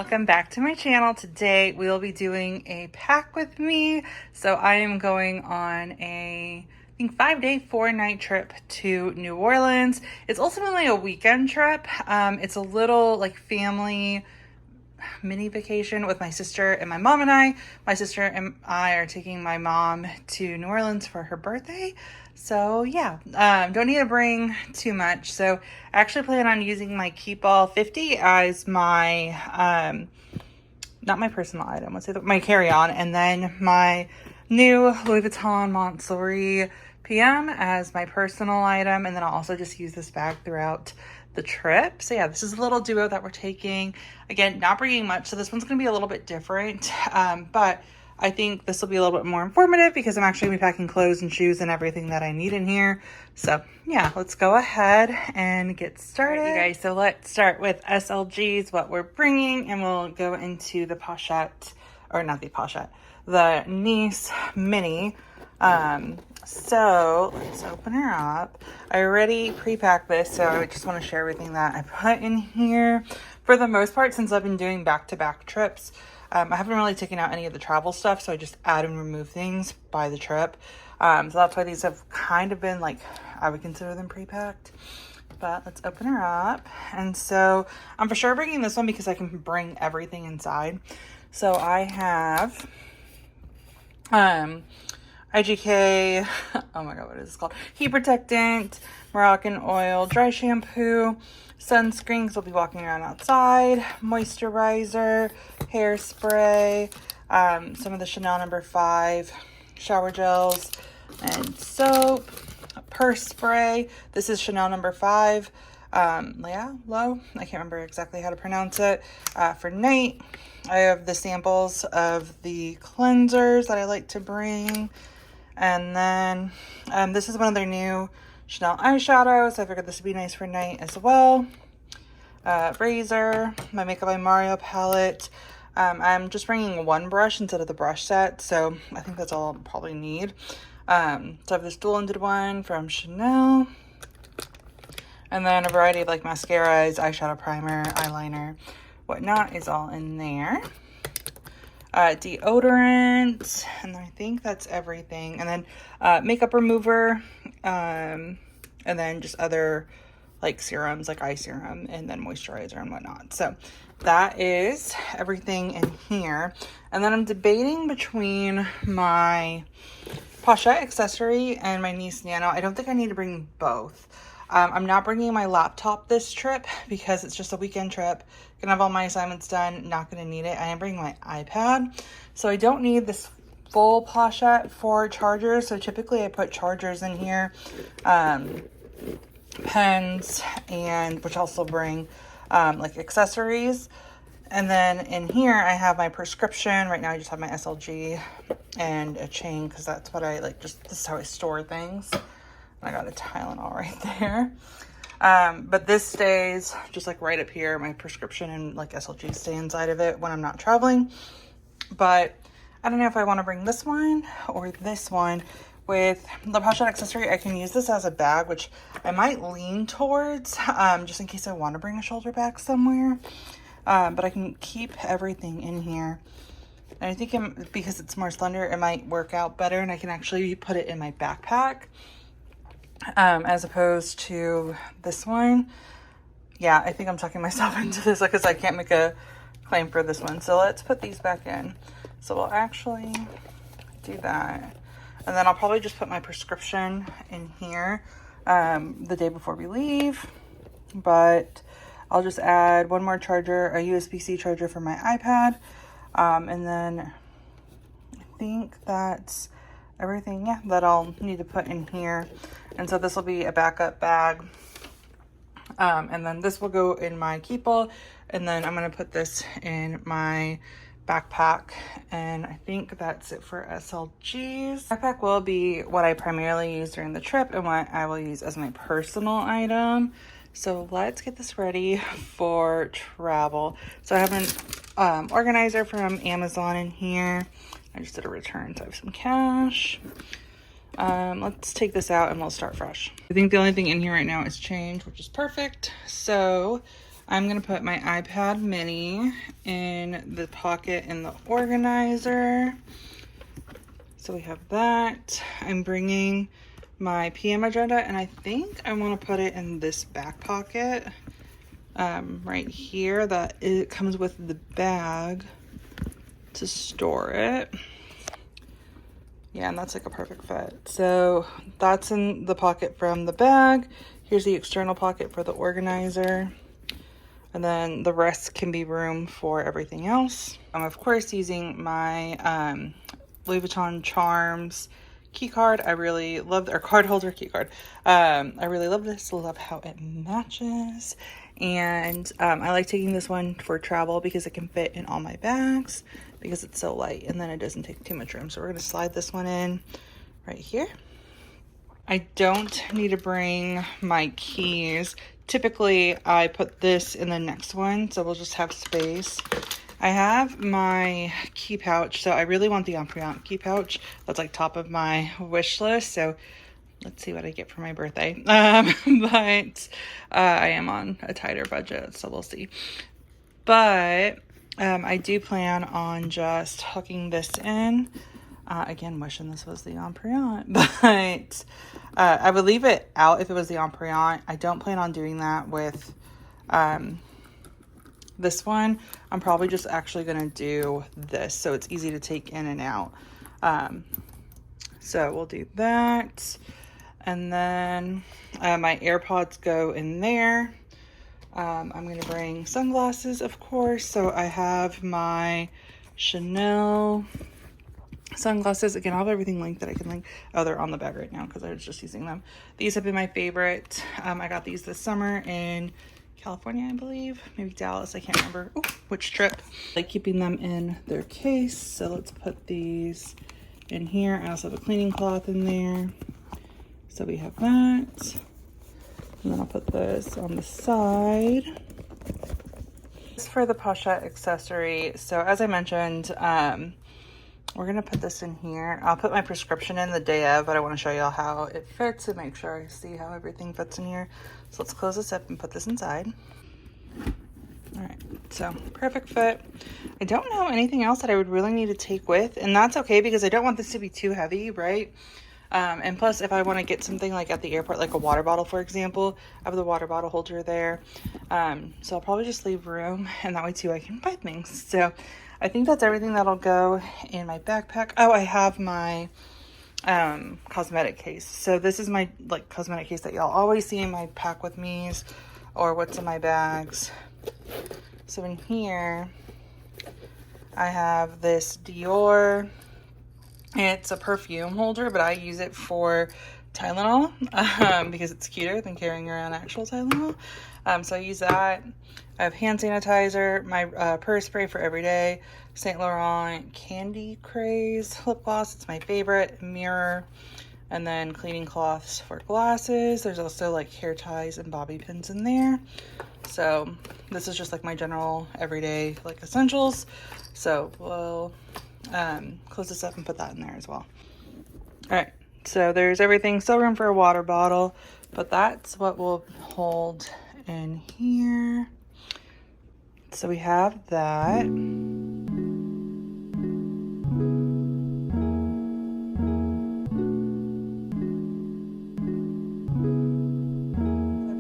welcome back to my channel. Today we will be doing a pack with me. So I am going on a, I think 5-day, 4-night trip to New Orleans. It's ultimately a weekend trip. It's a little like family mini vacation with my sister and my mom and I. My sister and I are taking my mom to New Orleans for her birthday. So yeah, don't need to bring too much. So I actually plan on using my Keepall 50 as my, not my personal item, let's say my carry-on, and then my new Louis Vuitton Montsouris PM as my personal item. And then I'll also just use this bag throughout the trip. So yeah, this is a little duo that we're taking. Again, not bringing much, so this one's gonna be a little bit different, but I think this will be a little bit more informative because I'm actually gonna be packing clothes and shoes and everything that I need in here. So yeah, let's go ahead and get started. All right, you guys, so let's start with SLGs, what we're bringing, and we'll go into the pochette, or not the pochette, the Nice Mini. So let's open her up. I already pre-packed this, so I just want to share everything that I put in here. For the most part, since I've been doing back-to-back trips, I haven't really taken out any of the travel stuff, so I just add and remove things by the trip. So that's why these have kind of been like, I would consider them pre-packed. But let's open her up. And so I'm for sure bringing this one because I can bring everything inside. So I have IGK, oh my god, what is this called? Heat protectant, Moroccan oil, dry shampoo, sunscreen because we'll be walking around outside, moisturizer, hairspray, some of the Chanel No. 5 shower gels, and soap, purse spray. This is Chanel No. 5, low, I can't remember exactly how to pronounce it. For night, I have the samples of the cleansers that I like to bring. And then this is one of their new Chanel eyeshadows. I figured this would be nice for night as well. Razor, my Makeup by Mario palette. I'm just bringing one brush instead of the brush set, so I think that's all I'll probably need. So I have this dual-ended one from Chanel. And then a variety of like mascaras, eyeshadow primer, eyeliner, whatnot is all in there. Deodorant, and I think that's everything. And then makeup remover, and then just other like serums, like eye serum, and then moisturizer and whatnot. So that is everything in here. And then I'm debating between my pochette accessory and my Nice Nano. I don't think I need to bring both. I'm not bringing my laptop this trip because it's just a weekend trip. Gonna have all my assignments done, not gonna need it. I am bringing my iPad. So I don't need this full pochette for chargers. So typically I put chargers in here, pens, and which also bring like accessories. And then in here I have my prescription. Right now I just have my SLG and a chain because that's what I like, just this is how I store things. I got a Tylenol right there. But this stays just like right up here. My prescription and like SLG stay inside of it when I'm not traveling. But I don't know if I want to bring this one or this one. With the pochette accessory, I can use this as a bag, which I might lean towards, just in case I want to bring a shoulder bag somewhere. But I can keep everything in here. And I think because it's more slender, it might work out better, and I can actually put it in my backpack. As opposed to this one. Yeah, I think I'm talking myself into this because I can't make a claim for this one. So let's put these back in. So we'll actually do that. And then I'll probably just put my prescription in here the day before we leave. But I'll just add one more charger, a USB-C charger for my iPad. And then I think that's everything, yeah, that I'll need to put in here. And so this will be a backup bag. And then this will go in my Keepall. And then I'm going to put this in my backpack. And I think that's it for SLGs. Backpack will be what I primarily use during the trip and what I will use as my personal item. So let's get this ready for travel. So I have an organizer from Amazon in here. I just did a return, so I have some cash. Let's take this out and we'll start fresh. I think the only thing in here right now is change, which is perfect. So I'm gonna put my iPad mini in the pocket in the organizer. So we have that. I'm bringing my PM agenda, and I think I want to put it in this back pocket right here. That it comes with the bag to store it. Yeah, and that's like a perfect fit. So that's in the pocket from the bag. Here's the external pocket for the organizer. And then the rest can be room for everything else. I'm of course using my Louis Vuitton Charms key card. I really love, or card holder key card. I really love this. Love how it matches. And I like taking this one for travel because it can fit in all my bags because it's so light, and then it doesn't take too much room. So we're gonna slide this one in right here. I don't need to bring my keys. Typically I put this in the next one, so we'll just have space. I have my key pouch, so I really want the Empreinte key pouch. That's like top of my wish list, so let's see what I get for my birthday. But I am on a tighter budget, so we'll see. But I do plan on just hooking this in. Again, wishing this was the Empreinte, but I would leave it out if it was the Empreinte. I don't plan on doing that with this one. I'm probably just actually gonna do this so it's easy to take in and out. So we'll do that. And then my AirPods go in there. I'm gonna bring sunglasses, of course. So I have my Chanel sunglasses. Again, I'll have everything linked that I can link. Oh, they're on the bag right now because I was just using them. These have been my favorite. I got these this summer in California, I believe, maybe Dallas, I can't remember which trip. I like keeping them in their case, so let's put these in here. I also have a cleaning cloth in there, so we have that. And then I'll put this on the side. This is for the pochette accessory. So as I mentioned, we're gonna put this in here. I'll put my prescription in the day of, but I want to show y'all how it fits and make sure I see how everything fits in here. So let's close this up and put this inside. All right, so perfect fit. I don't know anything else that I would really need to take with, and that's okay because I don't want this to be too heavy, right? And plus, if I want to get something like at the airport, like a water bottle, for example, I have the water bottle holder there. So I'll probably just leave room, and that way too I can buy things. So I think that's everything that'll go in my backpack. Oh, I have my cosmetic case. So this is my like cosmetic case that y'all always see in my pack with me's or what's in my bags. So in here, I have this Dior. It's a perfume holder, but I use it for Tylenol because it's cuter than carrying around actual Tylenol. So I use that. I have hand sanitizer, my purse spray for every day, Saint Laurent Candy Craze lip gloss. It's my favorite. Mirror, and then cleaning cloths for glasses. There's also like hair ties and bobby pins in there. So this is just like my general everyday like essentials. So we'll close this up and put that in there as well. All right, so there's everything. Still room for a water bottle, but that's what we'll hold in here. So we have that. I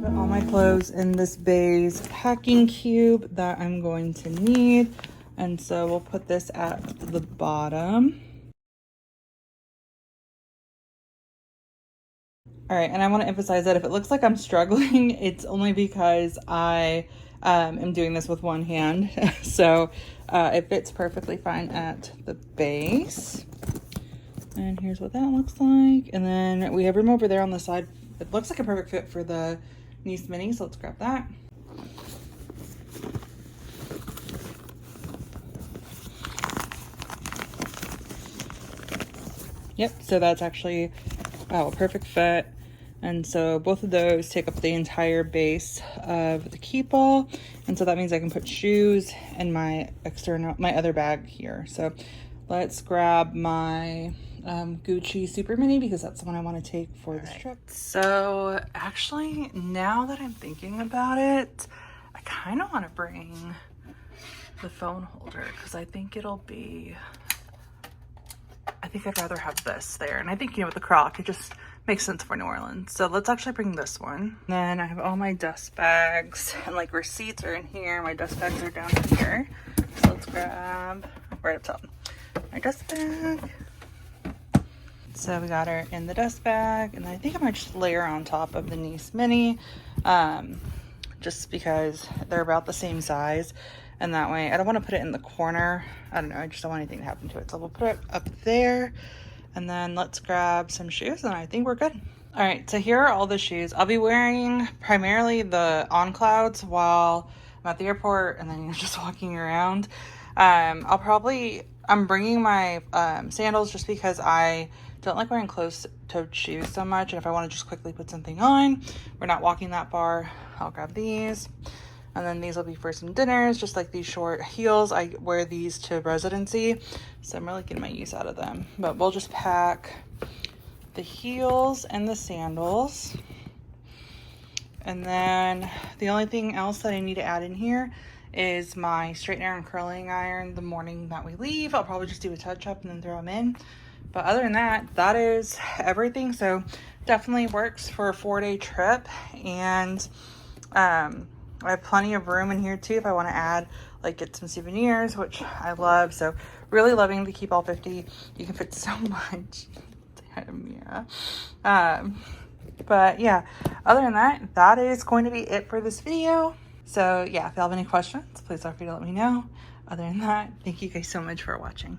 put all my clothes in this beige packing cube that I'm going to need. And so we'll put this at the bottom. All right, and I want to emphasize that if it looks like I'm struggling, it's only because I am doing this with one hand. So it fits perfectly fine at the base. And here's what that looks like. And then we have room over there on the side. It looks like a perfect fit for the Nice Mini, so let's grab that. Yep, so that's actually a perfect fit. And so both of those take up the entire base of the Keepall. And so that means I can put shoes in my other bag here. So let's grab my Gucci Super Mini because that's the one I want to take for this trip. So actually, now that I'm thinking about it, I kind of want to bring the phone holder because I think it'll be, I think I'd rather have this there. And I think, you know, with the croc, it just makes sense for New Orleans. So let's actually bring this one. Then I have all my dust bags and like receipts are in here. My dust bags are down here. So let's grab right up top my dust bag. So we got her in the dust bag, and I think I might just layer on top of the Nice Mini, just because they're about the same size, and that way I don't want to put it in the corner. I don't know, I just don't want anything to happen to it. So we'll put it up there, and then let's grab some shoes, and I think we're good. All right, so here are all the shoes. I'll be wearing primarily the On Clouds while I'm at the airport, and then you're just walking around. I'm bringing my sandals just because I don't like wearing closed-toed shoes so much, and if I want to just quickly put something on, we're not walking that far, I'll grab these. And then these will be for some dinners, just like these short heels. I wear these to residency, so I'm really getting my use out of them. But we'll just pack the heels and the sandals. And then the only thing else that I need to add in here is my straightener and curling iron the morning that we leave. I'll probably just do a touch up and then throw them in. But other than that, that is everything. So definitely works for a 4-day trip. And I have plenty of room in here too if I want to add, like get some souvenirs, which I love. So really loving the Keepall 50. You can fit so much. But yeah, other than that, that is going to be it for this video. So yeah, if you have any questions, please feel free to let me know. Other than that, thank you guys so much for watching.